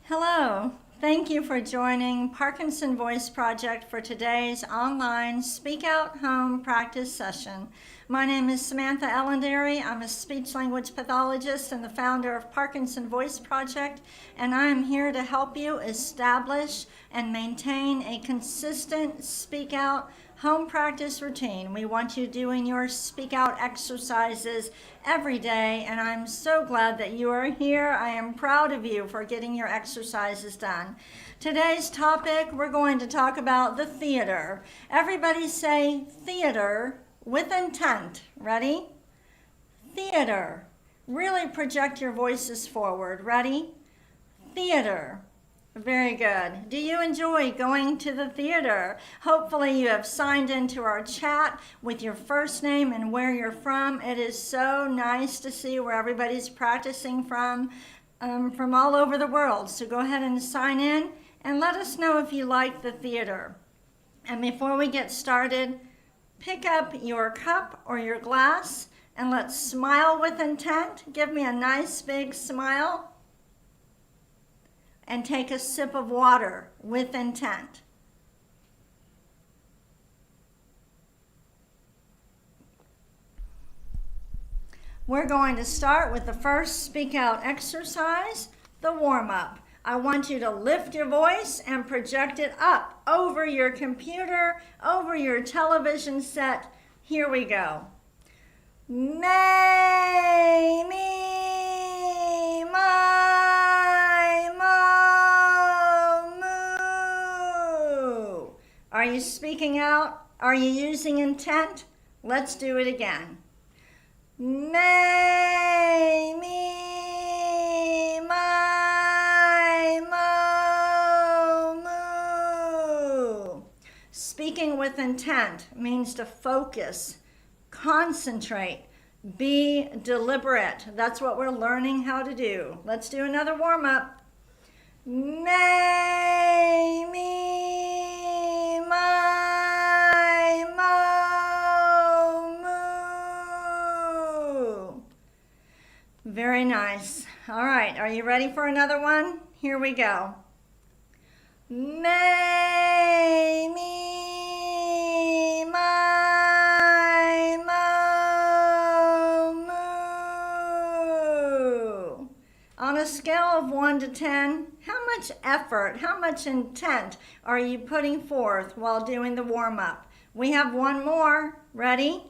Hello, thank you for joining Parkinson Voice Project for today's online Speak Out Home practice session. My name is Samantha Ellendary. I'm a speech-language pathologist and the founder of Parkinson Voice Project, and I am here to help you establish and maintain a consistent Speak Out home practice routine. We want you doing your Speak Out exercises every day, and I'm so glad that you are here. I am proud of you for getting your exercises done. Today's topic, we're going to talk about the theater. Everybody say theater with intent. Ready? Theater. Really project your voices forward. Ready? Theater. Very good. Do you enjoy going to the theater? Hopefully you have signed into our chat with your first name and where you're from. It is so nice to see where everybody's practicing from all over the world. So go ahead and sign in and let us know if you like the theater. And before we get started, pick up your cup or your glass and let's smile with intent. Give me a nice big smile. And take a sip of water with intent. We're going to start with the first Speak Out exercise, the warm-up. I want you to lift your voice and project it up over your computer, over your television set. Here we go. May, me, my, mo, moo. Are you speaking out? Are you using intent? Let's do it again. May, me, my, mo, moo. Speaking with intent means to focus, concentrate, be deliberate. That's what we're learning how to do. Let's do another warm-up. May, me, my, mo, moo. Very nice. All right, are you ready for another one? Here we go. May, me, my, mo, moo. On a scale of 1 to 10, how much effort, how much intent are you putting forth while doing the warm-up? We have one more. Ready?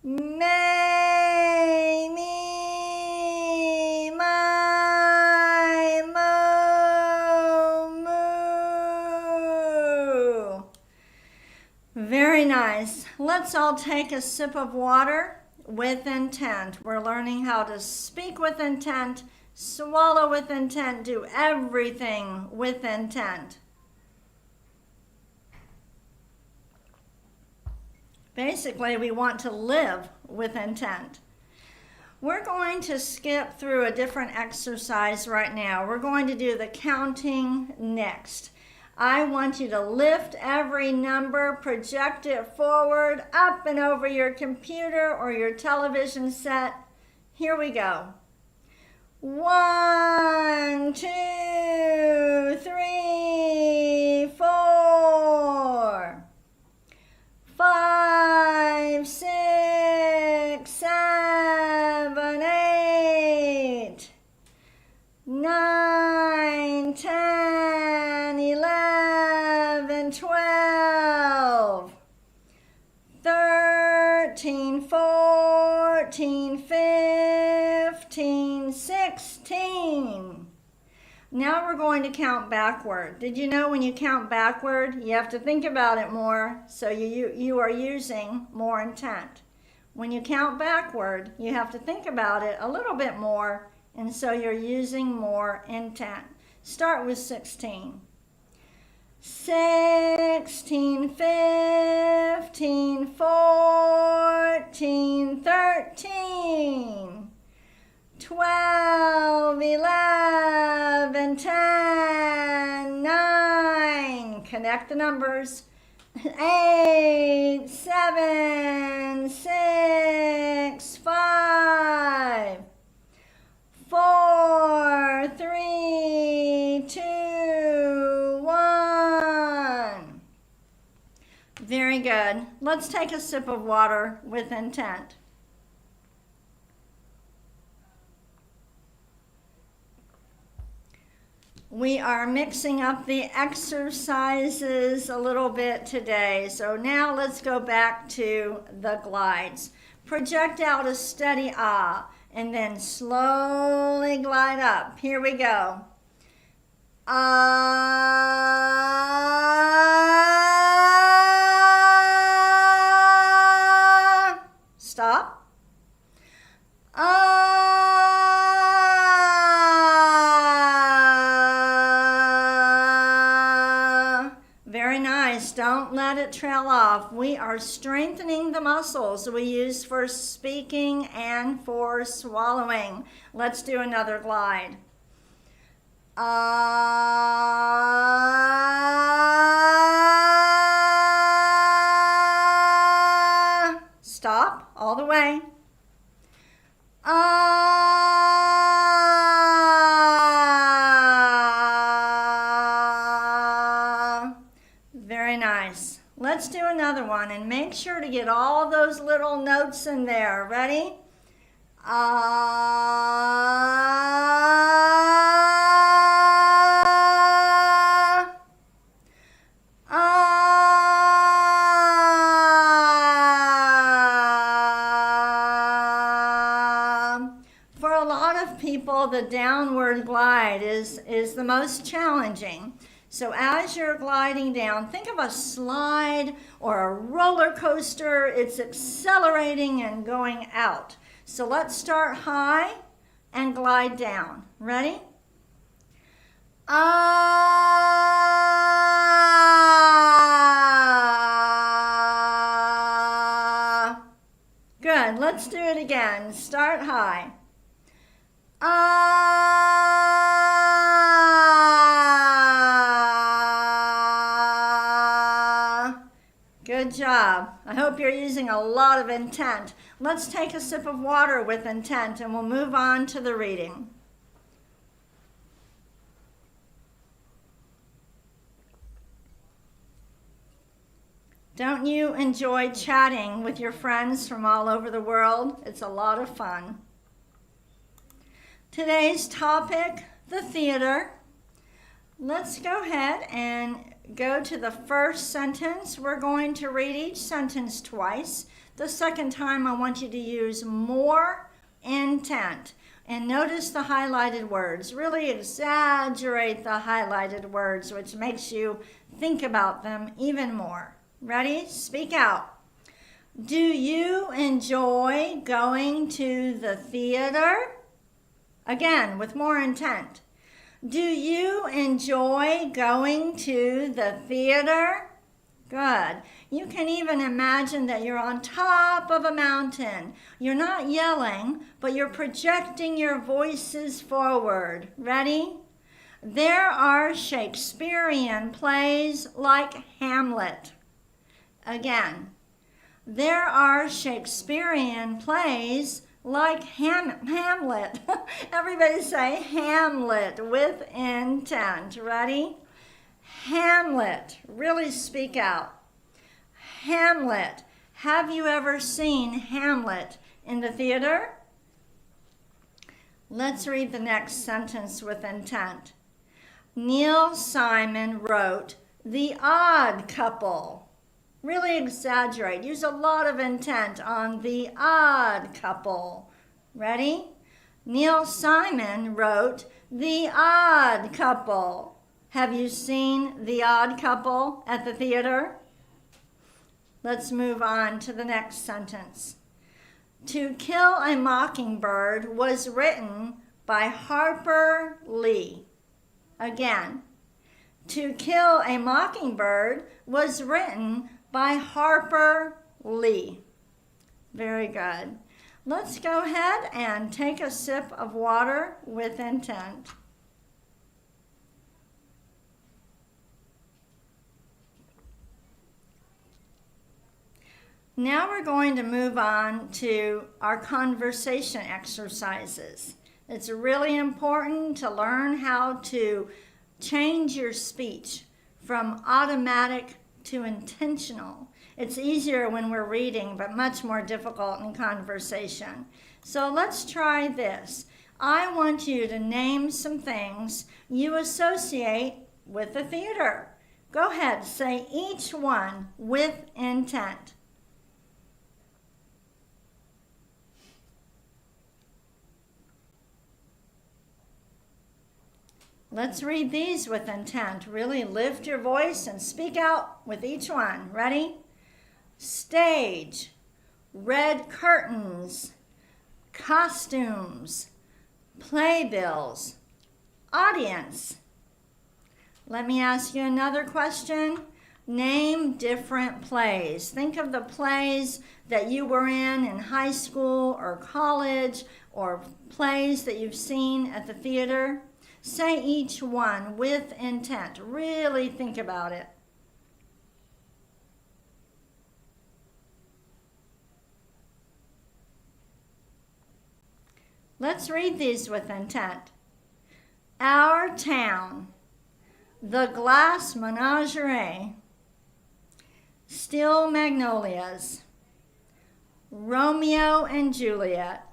May, me, my, mo, moo. Very nice. Let's all take a sip of water with intent. We're learning how to speak with intent, swallow with intent, do everything with intent. Basically, we want to live with intent. We're going to skip through a different exercise right now. We're going to do the counting next. I want you to lift every number, project it forward, up and over your computer or your television set. Here we go. 1, 2, 3, 4, 5, 6, 7, 8, 9, 10, 11, 12, 13, 14, 15, 16. Now we're going to count backward. Did you know when you count backward, you have to think about it more, so you are using more intent. When you count backward, you have to think about it a little bit more, and so you're using more intent. Start with 16. 16, 15, 14, 13, 12, 11, 10, 9. Connect the numbers. 8, 7, 6, 5, 4, 3, good. Let's take a sip of water with intent. We are mixing up the exercises a little bit today. So now let's go back to the glides. Project out a steady ah, and then slowly glide up. Here we go. Ah. Stop. Ah. Very nice. Don't let it trail off. We are strengthening the muscles we use for speaking and for swallowing. Let's do another glide. Stop all the way. Very nice. Let's do another one and make sure to get all those little notes in there. Ready? For a lot of people, the downward glide is the most challenging. So as you're gliding down, think of a slide or a roller coaster. It's accelerating and going out. So let's start high and glide down. Ready? Ah. Good. Let's do it again. Start high. Ah. Good job. I hope you're using a lot of intent. Let's take a sip of water with intent and we'll move on to the reading. Don't you enjoy chatting with your friends from all over the world? It's a lot of fun. Today's topic, the theater. Let's go ahead and go to the first sentence. We're going to read each sentence twice. The second time, I want you to use more intent. And notice the highlighted words. Really exaggerate the highlighted words, which makes you think about them even more. Ready? Speak out. Do you enjoy going to the theater? Again, with more intent. Do you enjoy going to the theater? Good. You can even imagine that you're on top of a mountain. You're not yelling, but you're projecting your voices forward. Ready? There are Shakespearean plays like Hamlet. Again, there are Shakespearean plays like Hamlet. Everybody say Hamlet with intent. Ready? Hamlet. Really speak out. Hamlet. Have you ever seen Hamlet in the theater? Let's read the next sentence with intent. Neil Simon wrote The Odd Couple. Really exaggerate. Use a lot of intent on The Odd Couple. Ready? Neil Simon wrote The Odd Couple. Have you seen The Odd Couple at the theater? Let's move on to the next sentence. To Kill a Mockingbird was written by Harper Lee. Again, To Kill a Mockingbird was written by Harper Lee. Very good. Let's go ahead and take a sip of water with intent. Now we're going to move on to our conversation exercises. It's really important to learn how to change your speech from automatic to intentional. It's easier when we're reading, but much more difficult in conversation. So let's try this. I want you to name some things you associate with the theater. Go ahead, say each one with intent. Let's read these with intent. Really lift your voice and speak out with each one. Ready? Stage, red curtains, costumes, playbills, audience. Let me ask you another question. Name different plays. Think of the plays that you were in high school or college, or plays that you've seen at the theater. Say each one with intent. Really think about it. Let's read these with intent. Our Town, The Glass Menagerie, Steel Magnolias, Romeo and Juliet,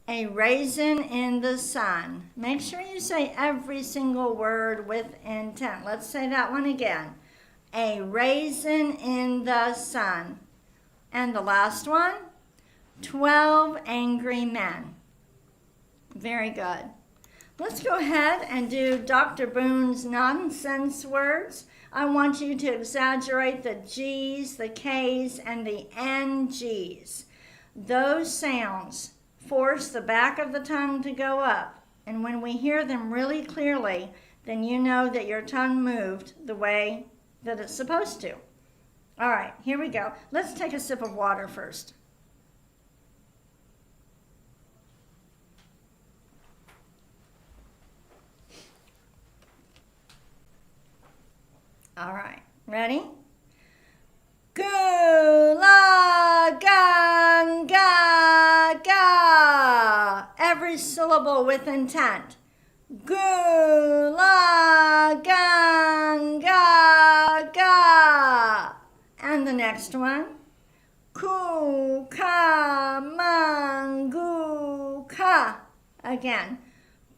A Raisin in the Sun. Make sure you say every single word with intent. Let's say that one again. A Raisin in the Sun. And the last one, 12 Angry Men. Very good. Let's go ahead and do Dr. Boone's nonsense words. I want you to exaggerate the G's, the K's, and the NG's. Those sounds force the back of the tongue to go up. And when we hear them really clearly, then you know that your tongue moved the way that it's supposed to. All right, here we go. Let's take a sip of water first. All right, ready? Gula ganga ga. Every syllable with intent. Gula ganga ga. And the next one. Ku ka mangu ka. Again.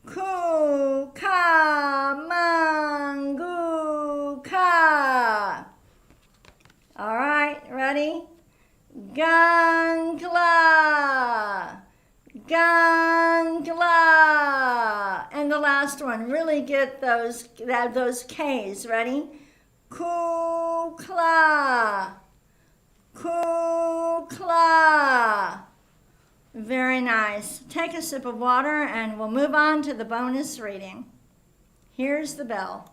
Ku ka mangu ka. All right, ready? Gangla, gangla. And the last one, really get those K's, ready? Kukla, kukla. Very nice. Take a sip of water and we'll move on to the bonus reading. Here's the bell.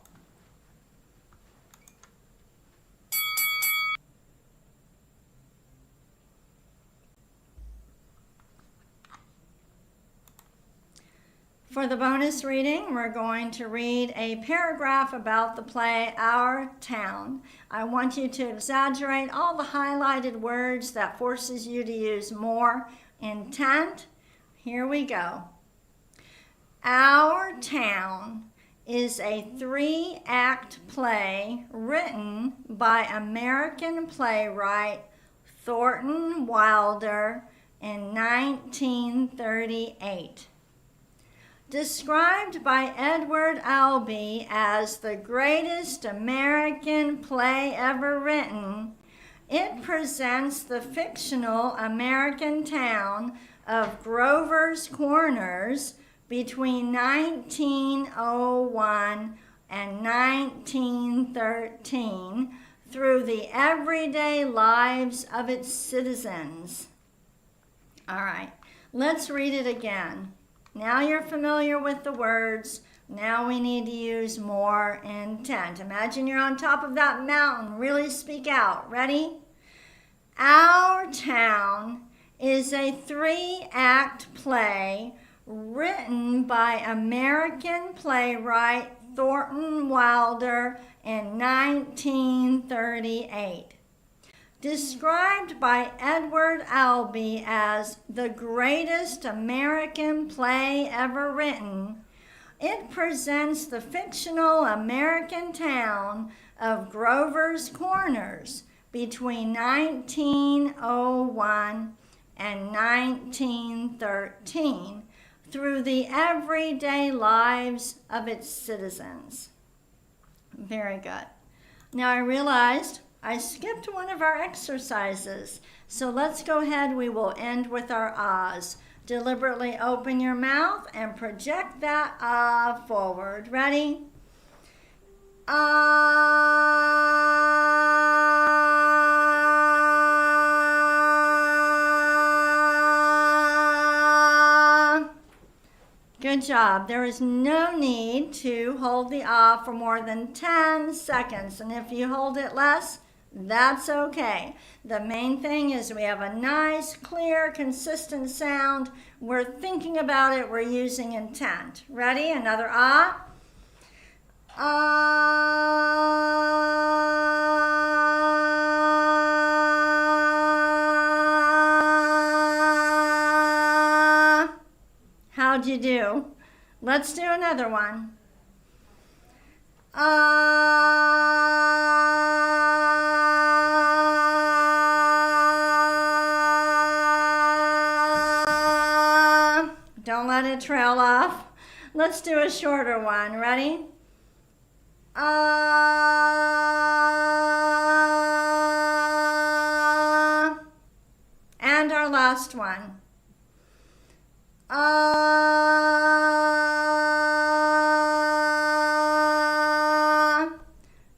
For the bonus reading, we're going to read a paragraph about the play Our Town. I want you to exaggerate all the highlighted words that forces you to use more intent. Here we go. Our Town is a 3-act play written by American playwright Thornton Wilder in 1938. Described by Edward Albee as the greatest American play ever written, it presents the fictional American town of Grover's Corners between 1901 and 1913 through the everyday lives of its citizens. All right, let's read it again. Now you're familiar with the words. Now we need to use more intent. Imagine you're on top of that mountain. Really speak out. Ready? Our Town is a 3-act play written by American playwright Thornton Wilder in 1938. Described by Edward Albee as the greatest American play ever written, it presents the fictional American town of Grover's Corners between 1901 and 1913 through the everyday lives of its citizens. Very good. Now I realized I skipped one of our exercises, so let's go ahead. We will end with our ahs. Deliberately open your mouth and project that ah forward. Ready? Ah. Good job. There is no need to hold the ah for more than 10 seconds. And if you hold it less, that's okay. The main thing is we have a nice, clear, consistent sound. We're thinking about it. We're using intent. Ready? Another ah. Ah. How'd you do? Let's do another one. Don't let it trail off. Let's do a shorter one. Ready? And our last one.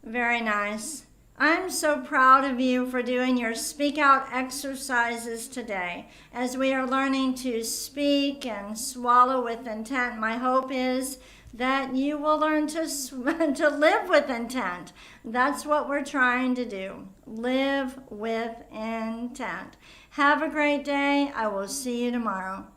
Very nice. I'm so proud of you for doing your speak out exercises today. As we are learning to speak and swallow with intent, my hope is that you will learn to live with intent. That's what we're trying to do. Live with intent. Have a great day. I will see you tomorrow.